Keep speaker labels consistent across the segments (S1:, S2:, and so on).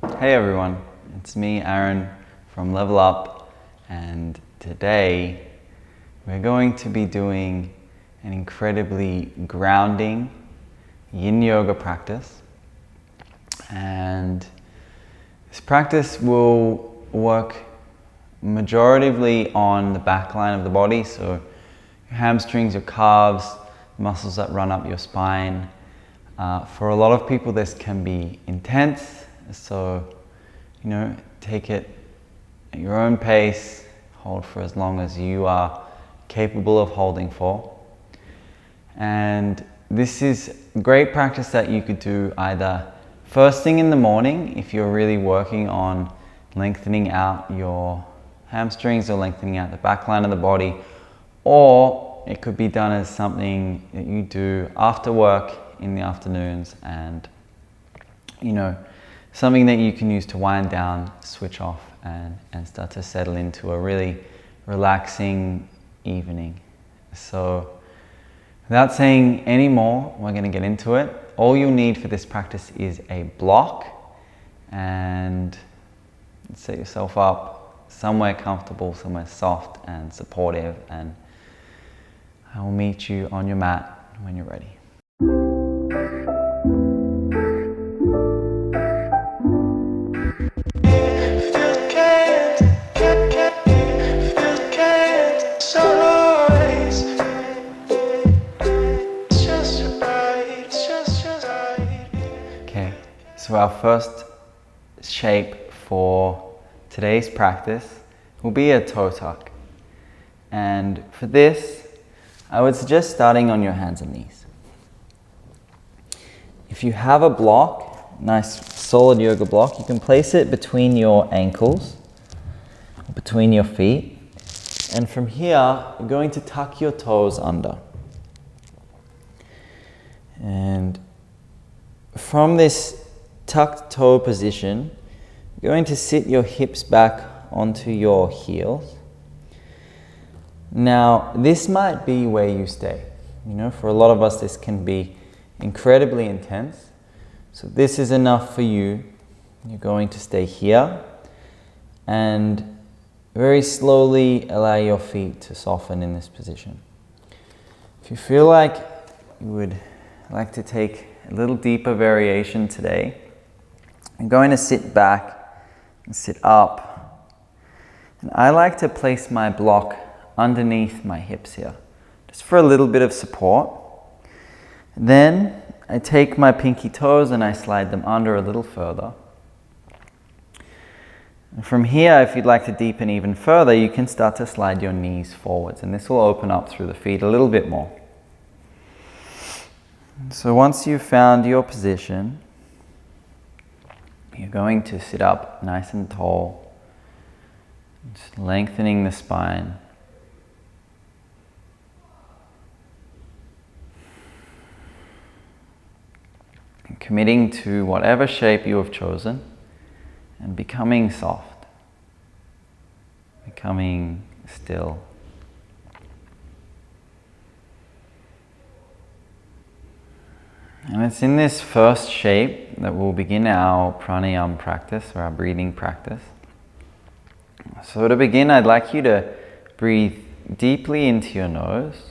S1: Hey everyone, it's me, Aaron from Level Up, and today we're going to be doing an incredibly grounding Yin Yoga practice. And this practice will work majoritively on the back line of the body, so your hamstrings, your calves, muscles that run up your spine. For a lot of people this can be intense, so take it at your own pace, hold for as long as you are capable of holding for. And this is great practice that you could do either first thing in the morning if you're really working on lengthening out your hamstrings or lengthening out the back line of the body, or it could be done as something that you do after work in the afternoons, and something that you can use to wind down, switch off, and start to settle into a really relaxing evening. So without saying any more, we're going to get into it. All you'll need for this practice is a block, and set yourself up somewhere comfortable, somewhere soft and supportive, and I will meet you on your mat when you're ready. Okay, so our first shape for today's practice will be a toe tuck. And for this, I would suggest starting on your hands and knees. If you have a block, nice solid yoga block, you can place it between your ankles, between your feet. And from here, you're going to tuck your toes under. And from this tucked toe position, you're going to sit your hips back onto your heels. Now, this might be where you stay. For a lot of us, this can be incredibly intense. So this is enough for you. You're going to stay here and very slowly allow your feet to soften in this position. If you feel like you would like to take a little deeper variation today, I'm going to sit back and sit up. And I like to place my block underneath my hips here, just for a little bit of support. Then I take my pinky toes and I slide them under a little further. And from here, if you'd like to deepen even further, you can start to slide your knees forwards, and this will open up through the feet a little bit more. So once you've found your position, you're going to sit up nice and tall, just lengthening the spine. And committing to whatever shape you have chosen and becoming soft, becoming still. And it's in this first shape that we'll begin our pranayama practice, or our breathing practice. So to begin, I'd like you to breathe deeply into your nose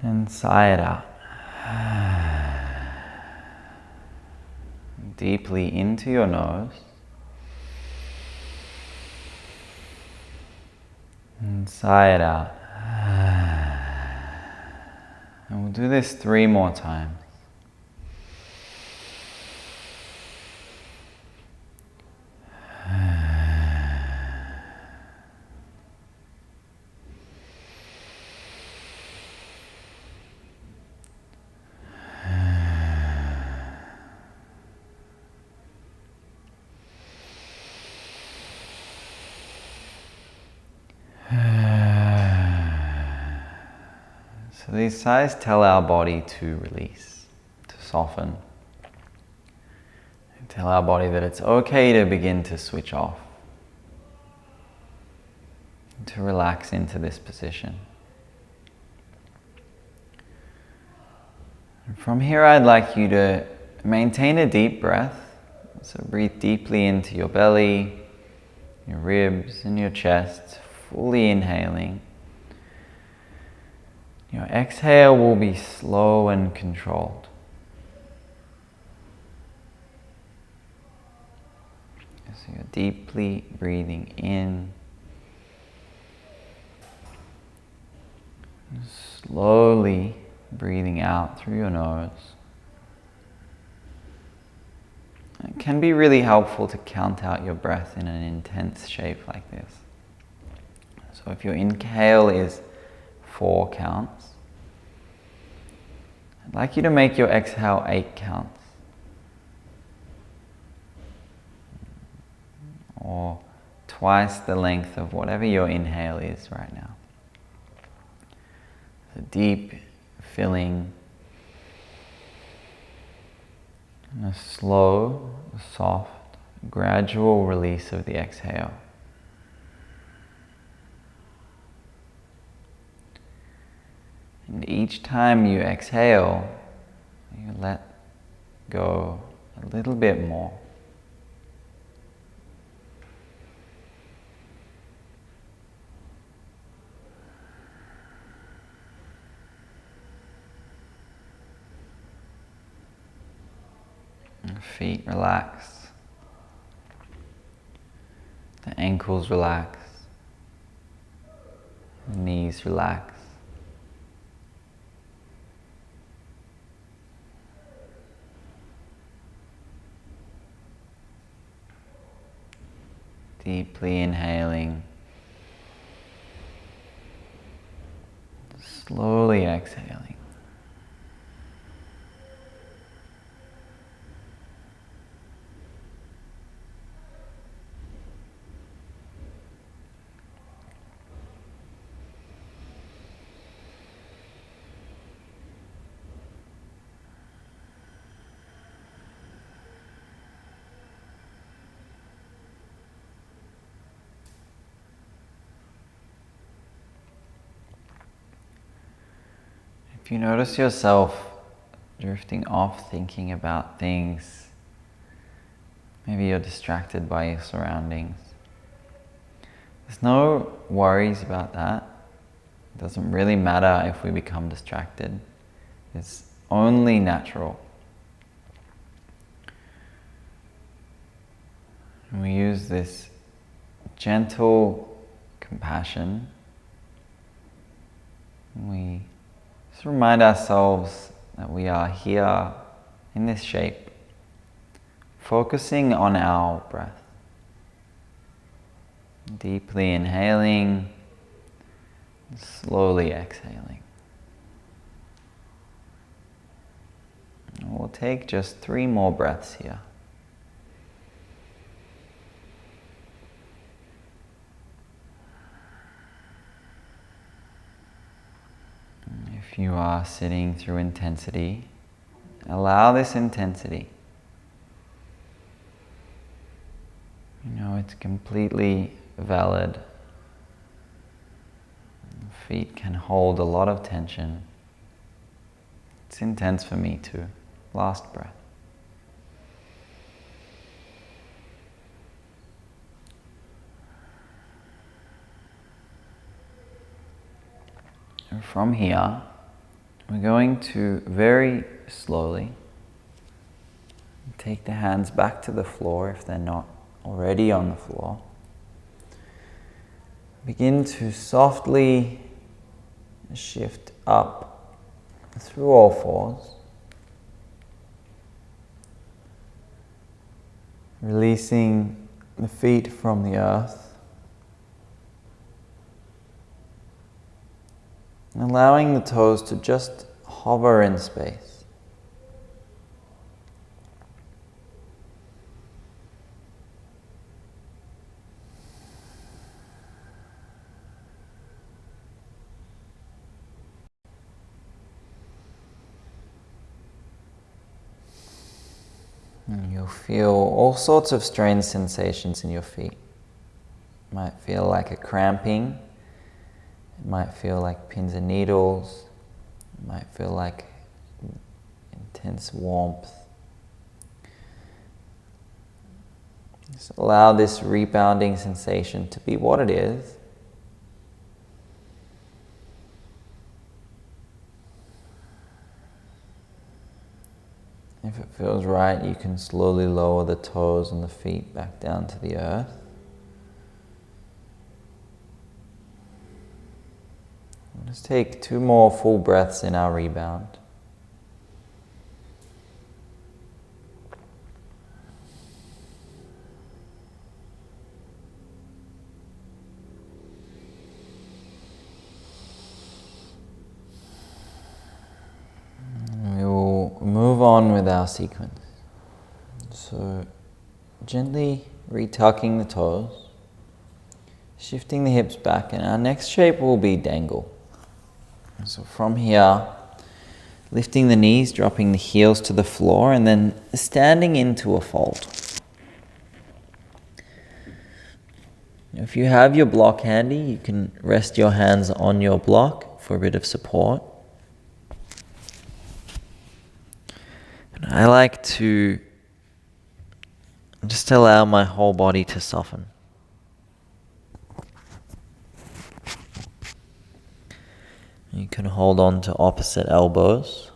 S1: and sigh it out. Deeply into your nose and sigh it out. And we'll do this 3 more times. So these sighs tell our body to release, to soften. And tell our body that it's okay to begin to switch off, to relax into this position. And from here, I'd like you to maintain a deep breath. So breathe deeply into your belly, your ribs, and your chest, fully inhaling. Your exhale will be slow and controlled. So you're deeply breathing in, slowly breathing out through your nose. It can be really helpful to count out your breath in an intense shape like this. So if your inhale is 4 counts, I'd like you to make your exhale 8 counts. Or twice the length of whatever your inhale is right now. So deep filling and a slow, soft, gradual release of the exhale. And each time you exhale, you let go a little bit more. Feet relax, the ankles relax, knees relax. Deeply inhaling, slowly exhaling. If you notice yourself drifting off thinking about things, maybe you're distracted by your surroundings, there's no worries about that. It doesn't really matter if we become distracted. It's only natural. And we use this gentle compassion. We just remind ourselves that we are here in this shape, focusing on our breath. Deeply inhaling, slowly exhaling. And we'll take just 3 more breaths here. If you are sitting through intensity, allow this intensity. You know, it's completely valid. Feet can hold a lot of tension. It's intense for me too. Last breath. And from here, we're going to very slowly take the hands back to the floor if they're not already on the floor. Begin to softly shift up through all fours, releasing the feet from the earth, and allowing the toes to just hover in space. And you'll feel all sorts of strange sensations in your feet. It might feel like a cramping. It might feel like pins and needles. It might feel like intense warmth.
S2: Just allow this rebounding sensation to be what it is. If it feels right, you can slowly lower the toes and the feet back down to the earth. Let's take 2 more full breaths in our rebound. We will move on with our sequence. So gently retucking the toes, shifting the hips back, and our next shape will be dangle. So from here, lifting the knees, dropping the heels to the floor, and then standing into a fold. If you have your block handy, you can rest your hands on your block for a bit of support. And I like to just allow my whole body to soften. You can hold on to opposite elbows.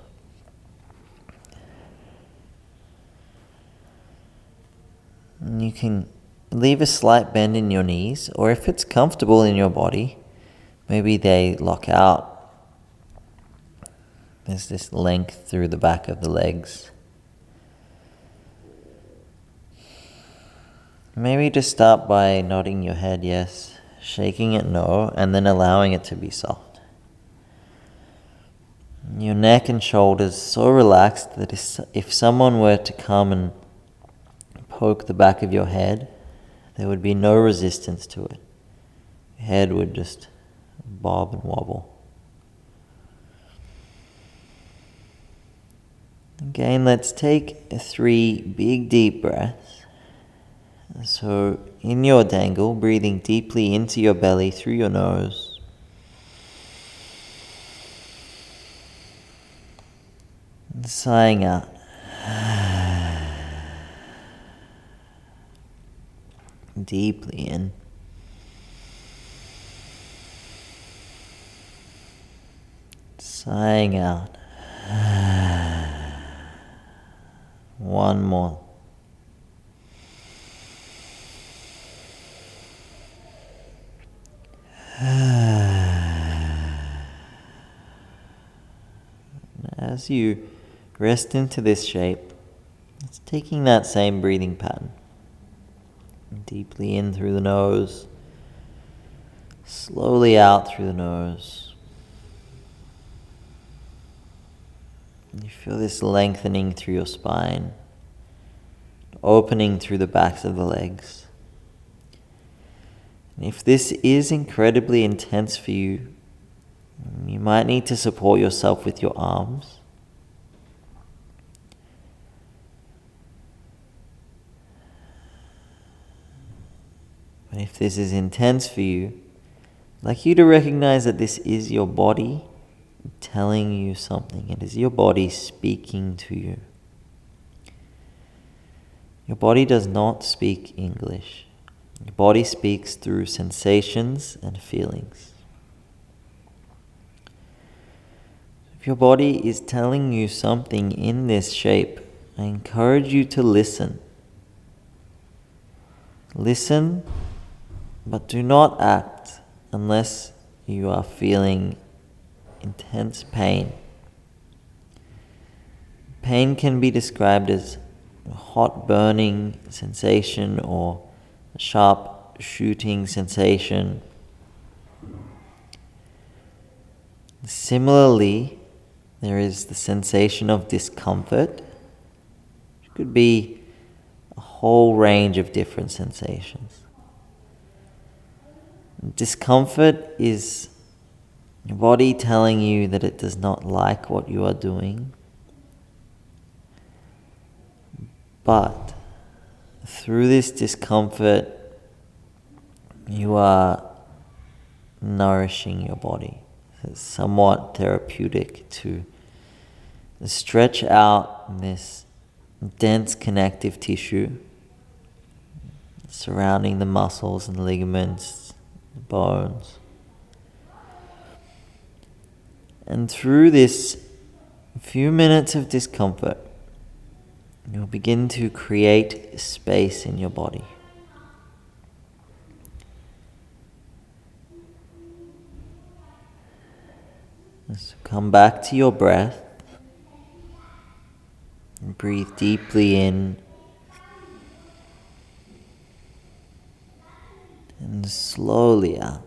S2: And you can leave a slight bend in your knees, or if it's comfortable in your body, maybe they lock out. There's this length through the back of the legs. Maybe just start by nodding your head yes, shaking it no, and then allowing it to be soft. Your neck and shoulders so relaxed that if someone were to come and poke the back of your head, there would be no resistance to it. Your head would just bob and wobble. Again, let's take 3 big deep breaths. So in your dangle, breathing deeply into your belly through your nose. And sighing out. Deeply in. Sighing out. One more. As you rest into this shape, it's taking that same breathing pattern. Deeply in through the nose, slowly out through the nose. You feel this lengthening through your spine, opening through the backs of the legs. And if this is incredibly intense for you, you might need to support yourself with your arms. But if this is intense for you, I'd like you to recognize that this is your body telling you something. It is your body speaking to you. Your body does not speak English. Your body speaks through sensations and feelings. If your body is telling you something in this shape, I encourage you to listen. Listen, but do not act unless you are feeling intense pain. Pain can be described as a hot burning sensation or a sharp shooting sensation. Similarly, there is the sensation of discomfort, which could be a whole range of different sensations. Discomfort is your body telling you that it does not like what you are doing, but through this discomfort, you are nourishing your body. It's somewhat therapeutic to stretch out this dense connective tissue surrounding the muscles and ligaments, the bones. And through this few minutes of discomfort, you'll begin to create space in your body. So come back to your breath and breathe deeply in and slowly out.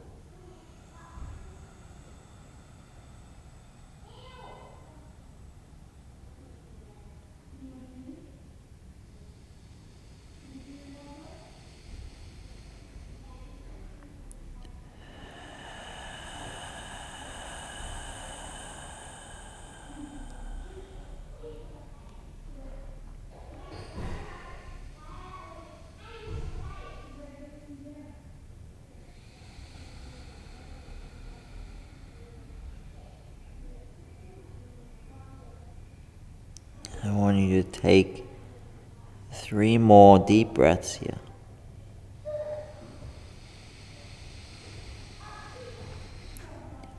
S2: I want you to take 3 more deep breaths here.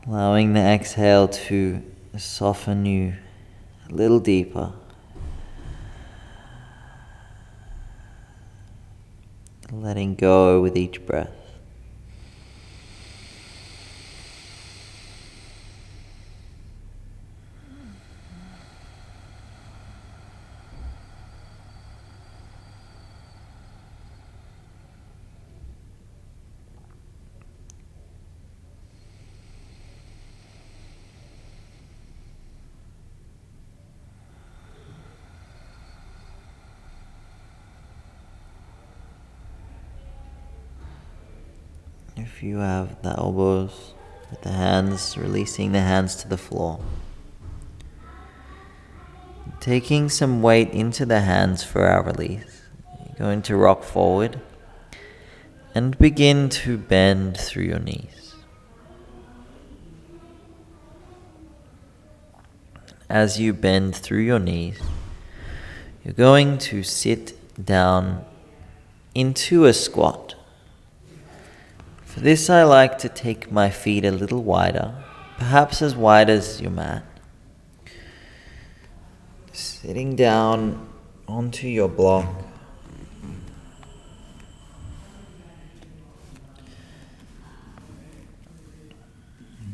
S2: Allowing the exhale to soften you a little deeper. Letting go with each breath. If you have the elbows with the hands, releasing the hands to the floor. Taking some weight into the hands for our release. You're going to rock forward and begin to bend through your knees. As you bend through your knees, you're going to sit down into a squat. For this, I like to take my feet a little wider, perhaps as wide as your mat. Sitting down onto your block.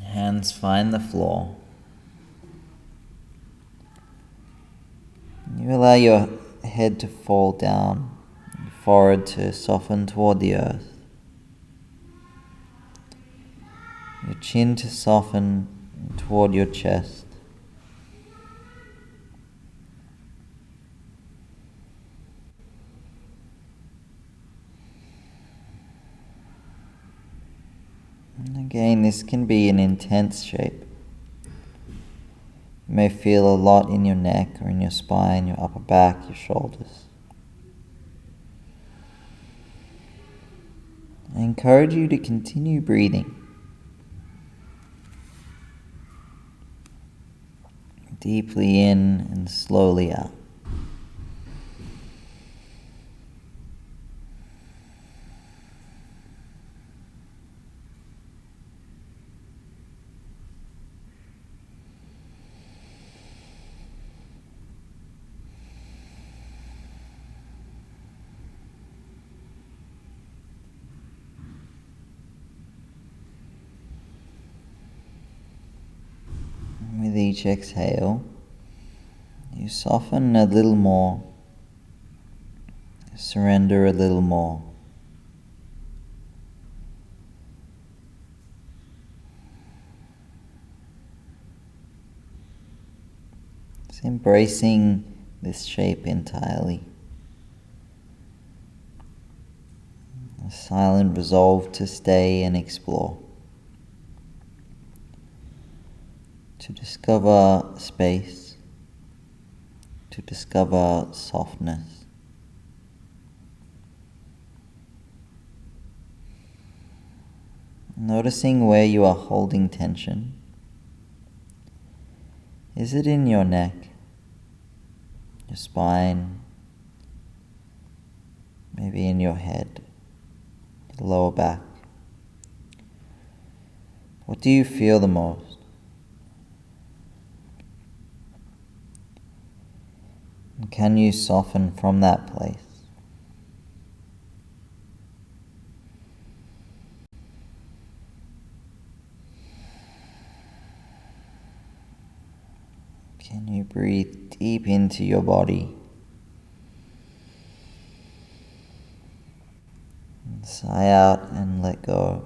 S2: Hands find the floor. You allow your head to fall down, your forehead to soften toward the earth. Your chin to soften toward your chest. And again, this can be an intense shape. You may feel a lot in your neck or in your spine, your upper back, your shoulders. I encourage you to continue breathing. Deeply in and slowly out. With each exhale, you soften a little more, surrender a little more. It's embracing this shape entirely. A silent resolve to stay and explore. To discover space, to discover softness. Noticing where you are holding tension. Is it in your neck, your spine, maybe in your head? the lower back. What do you feel the most? And can you soften from that place? Can you breathe deep into your body? And sigh out and let go.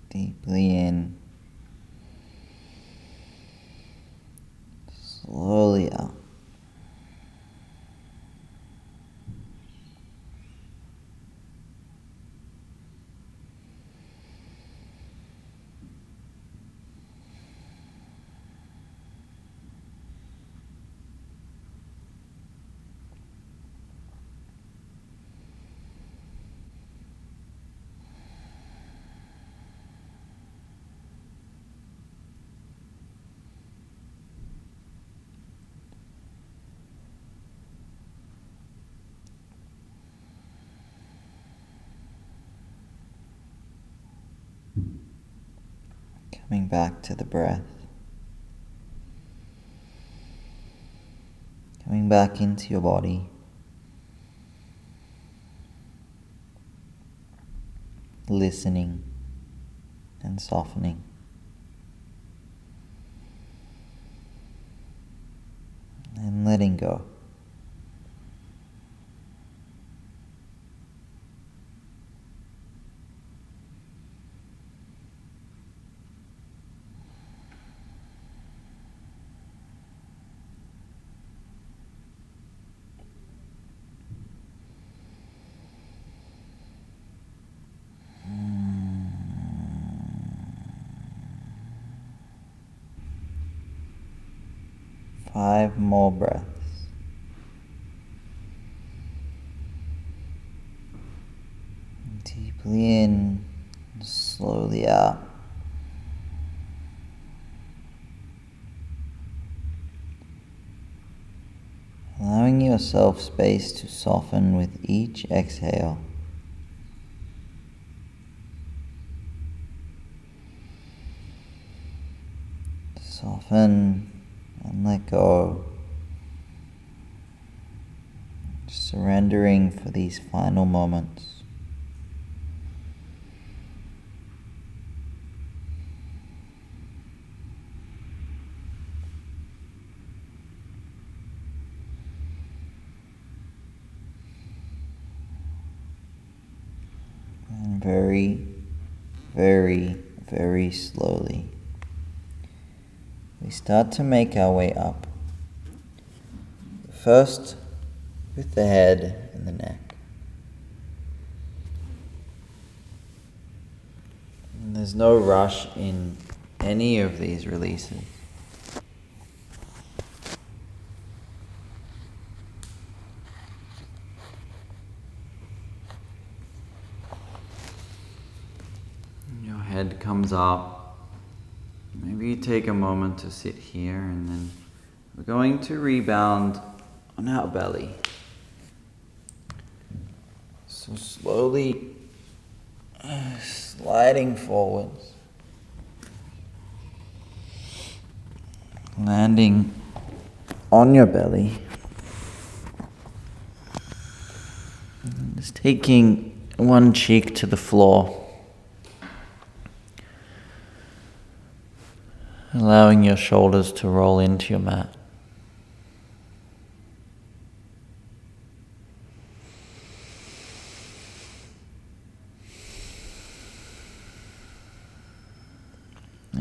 S2: Deeply in, slowly out. Coming back to the breath. Coming back into your body. Listening and softening. And letting go. Five more breaths. Deeply in, slowly out. Allowing yourself space to soften with each exhale. Soften and let go. Surrendering for these final moments. And very, very, very slowly, we start to make our way up. First, with the head and the neck. And there's no rush in any of these releases. Your head comes up. Maybe you take a moment to sit here, and then we're going to rebound on our belly. So slowly sliding forwards, landing on your belly, just taking one cheek to the floor, allowing your shoulders to roll into your mat.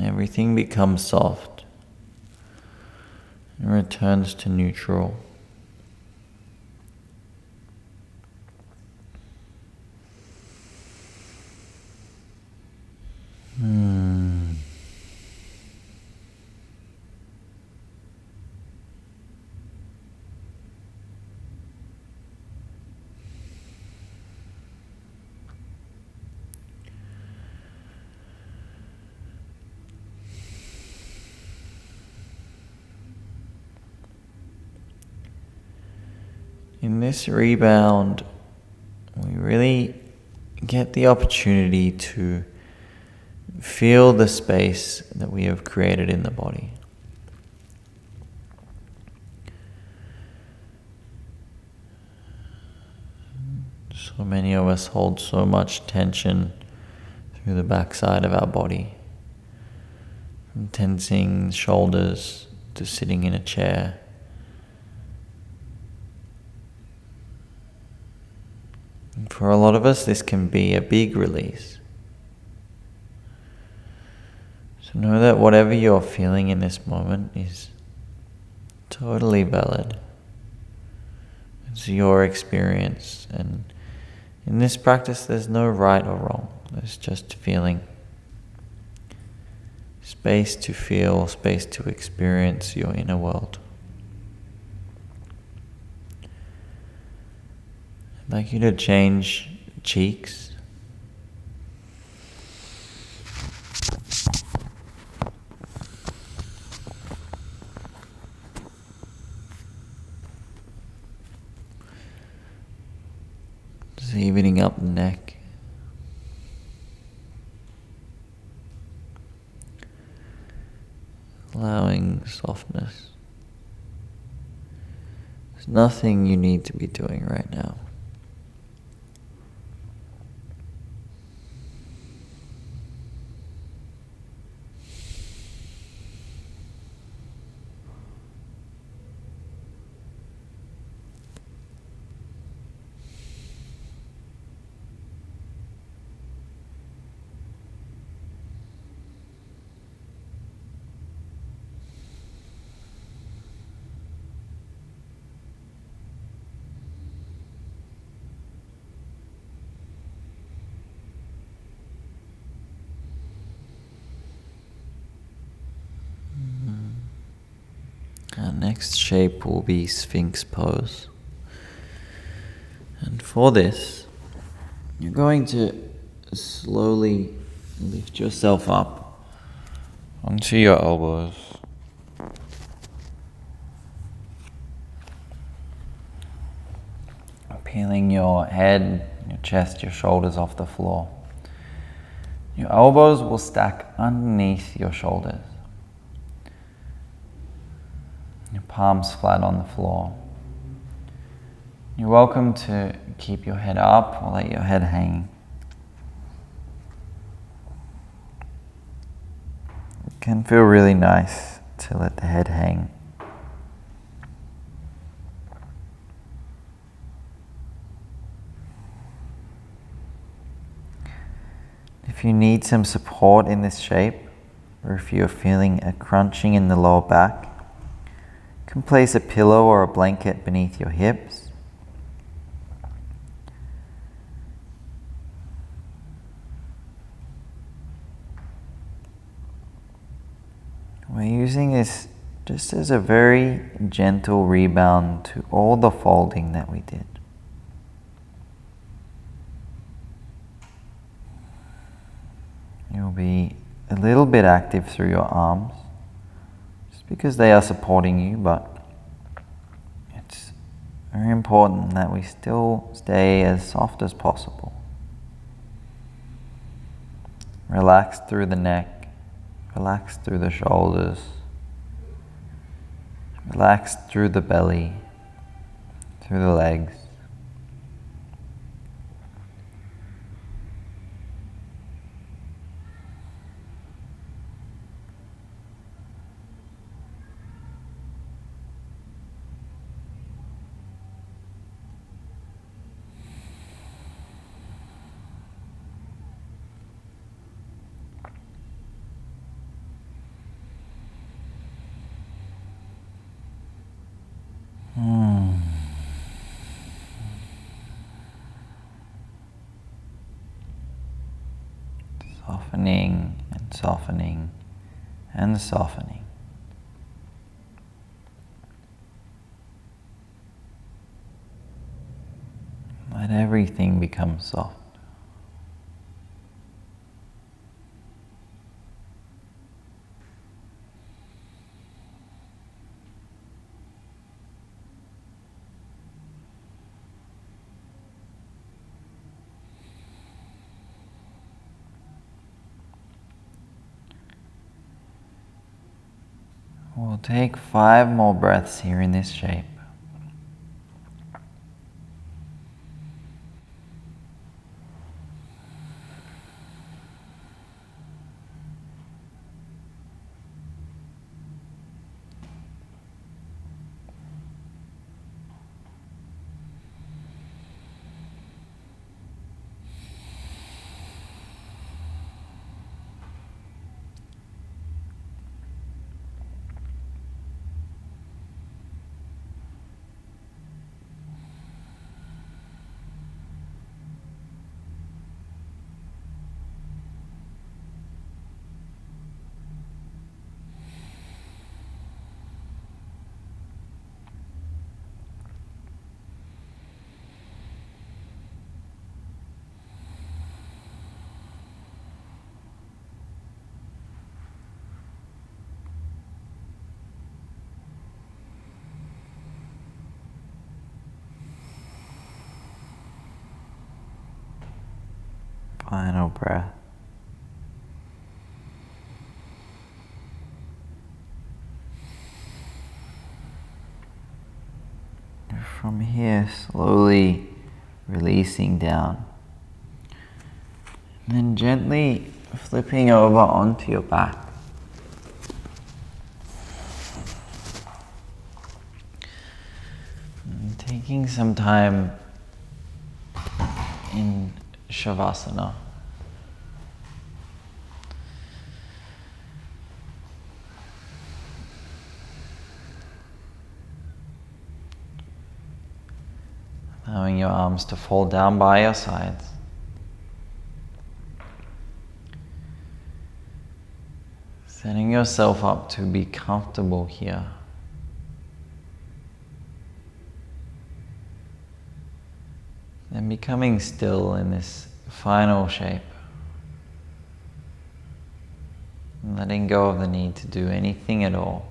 S2: Everything becomes soft and returns to neutral. in this rebound, we really get the opportunity to feel the space that we have created in the body. So many of us hold so much tension through the backside of our body, from tensing shoulders to sitting in a chair. And for a lot of us, this can be a big release. So know that whatever you're feeling in this moment is totally valid. It's your experience, and in this practice there's no right or wrong. There's just feeling. Space to feel, space to experience your inner world. I'd like you to change cheeks. Just evening up the neck. Allowing softness. There's nothing you need to be doing right now. Our next shape will be Sphinx pose. And for this, you're going to slowly lift yourself up onto your elbows. Peeling your head, your chest, your shoulders off the floor. Your elbows will stack underneath your shoulders. Your palms flat on the floor. You're welcome to keep your head up or let your head hang. It can feel really nice to let the head hang. If you need some support in this shape, or if you're feeling a crunching in the lower back, you can place a pillow or a blanket beneath your hips. We're using this just as a very gentle rebound to all the folding that we did. You'll be a little bit active through your arms, just because they are supporting you, but it's very important that we still stay as soft as possible. Relax through the neck, relax through the shoulders, relax through the belly, through the legs. Softening and softening and softening. Let everything become soft. We'll take 5 more breaths here in this shape. Final breath. From here, slowly releasing down. And then gently flipping over onto your back. And taking some time in Savasana. Allowing your arms to fall down by your sides. Setting yourself up to be comfortable here. Then becoming still in this final shape. And letting go of the need to do anything at all.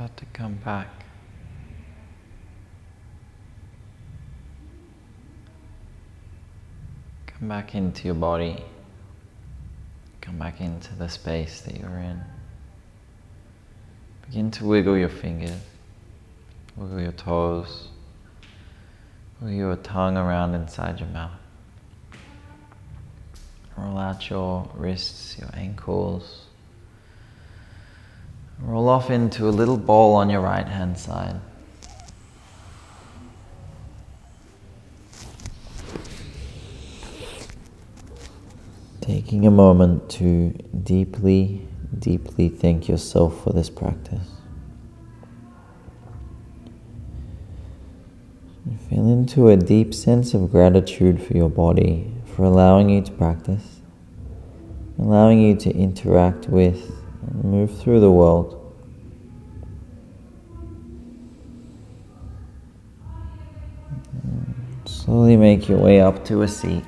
S1: Start to come back. Come back into your body. Come back into the space that you're in. Begin to wiggle your fingers, wiggle your toes, wiggle your tongue around inside your mouth. Roll out your wrists, your ankles. Roll off into a little ball on your right hand side. Taking a moment to deeply, deeply thank yourself for this practice. Feel into a deep sense of gratitude for your body, for allowing you to practice, allowing you to interact with and move through the world. Slowly make your way up to a seat.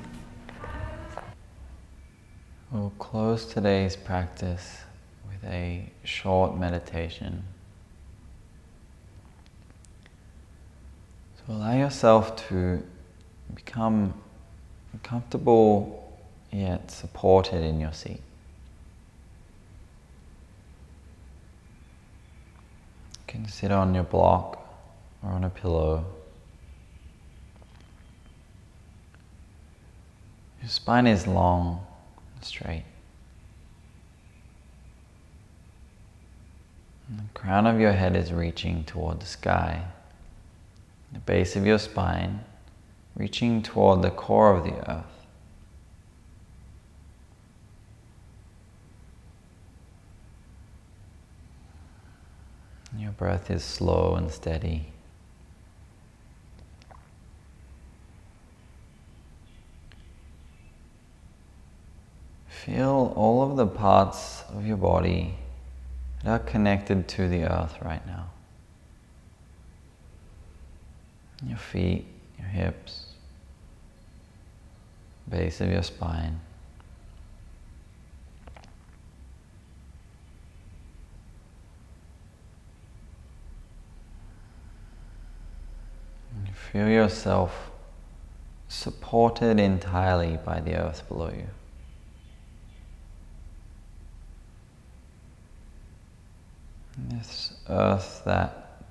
S1: We'll close today's practice with a short meditation. So allow yourself to become comfortable yet supported in your seat. You can sit on your block or on a pillow. Your spine is long and straight. And the crown of your head is reaching toward the sky. The base of your spine reaching toward the core of the earth. Your breath is slow and steady. Feel all of the parts of your body that are connected to the earth right now. Your feet, your hips, base of your spine. And feel yourself supported entirely by the earth below you. This earth that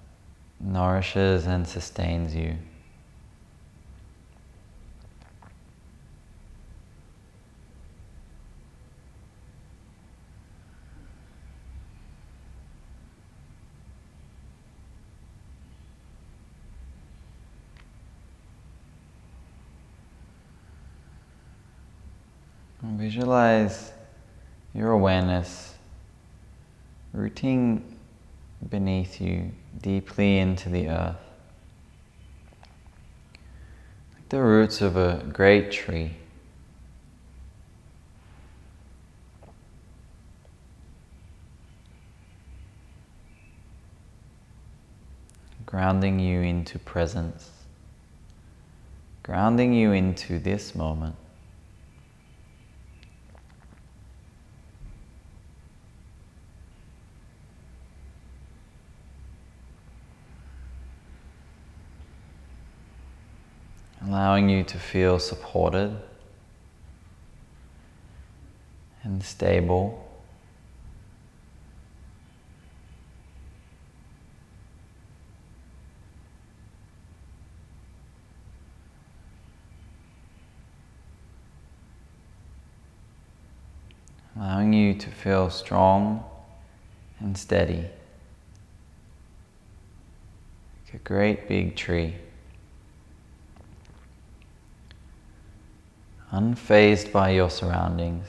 S1: nourishes and sustains you. And visualize your awareness rooting beneath you, deeply into the earth. Like the roots of a great tree. Grounding you into presence. Grounding you into this moment. Allowing you to feel supported and stable. Allowing you to feel strong and steady. Like a great big tree. Unfazed by your surroundings,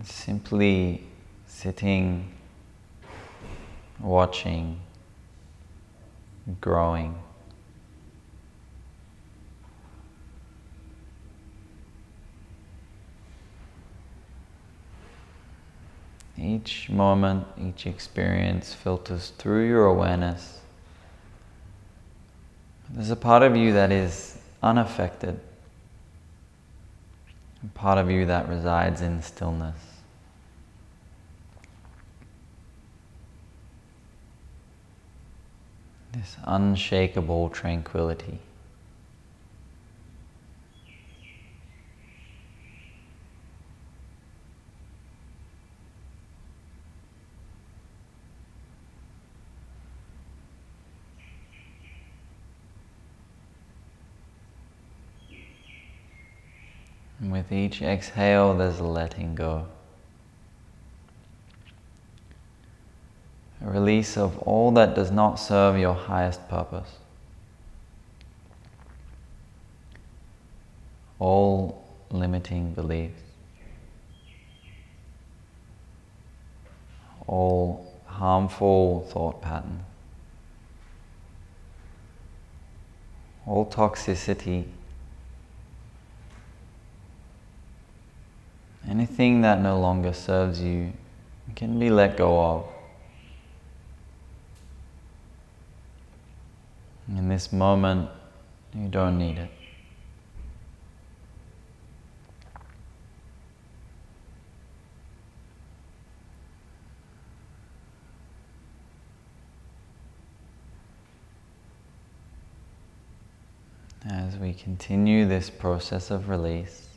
S1: simply sitting, watching, growing. Each moment, each experience filters through your awareness. There's a part of you that is unaffected, a part of you that resides in stillness. This unshakable tranquility. And with each exhale, there's a letting go. A release of all that does not serve your highest purpose. All limiting beliefs. All harmful thought patterns. All toxicity. Anything that no longer serves you can be let go of. In this moment, you don't need it. As we continue this process of release,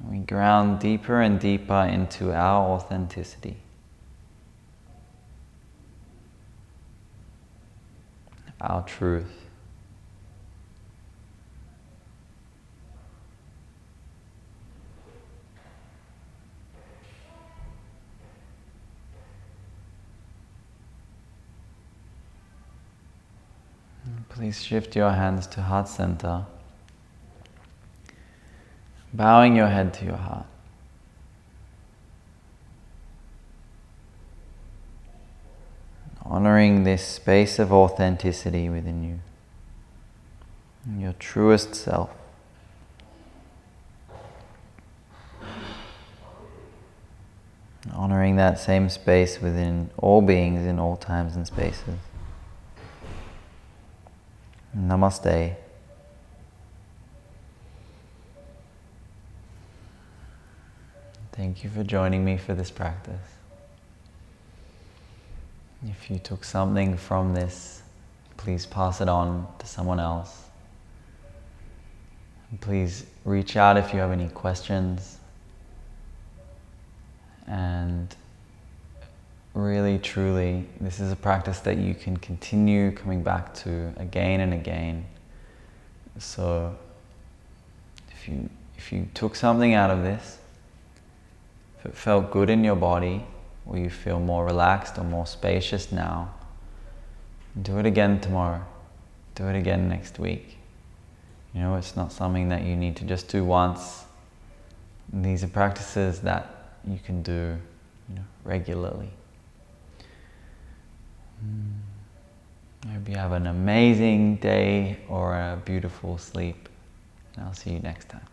S1: we ground deeper and deeper into our authenticity. Our truth. Please shift your hands to heart center, bowing your head to your heart. Honoring this space of authenticity within you, your truest self. Honoring that same space within all beings in all times and spaces. Namaste. Thank you for joining me for this practice. If you took something from this, please pass it on to someone else. And please reach out if you have any questions. And really, truly, this is a practice that you can continue coming back to again and again. So if you took something out of this, if it felt good in your body, or you feel more relaxed or more spacious now, do it again tomorrow. Do it again next week. You know, it's not something that you need to just do once. These are practices that you can do, regularly. I hope you have an amazing day or a beautiful sleep, and I'll see you next time.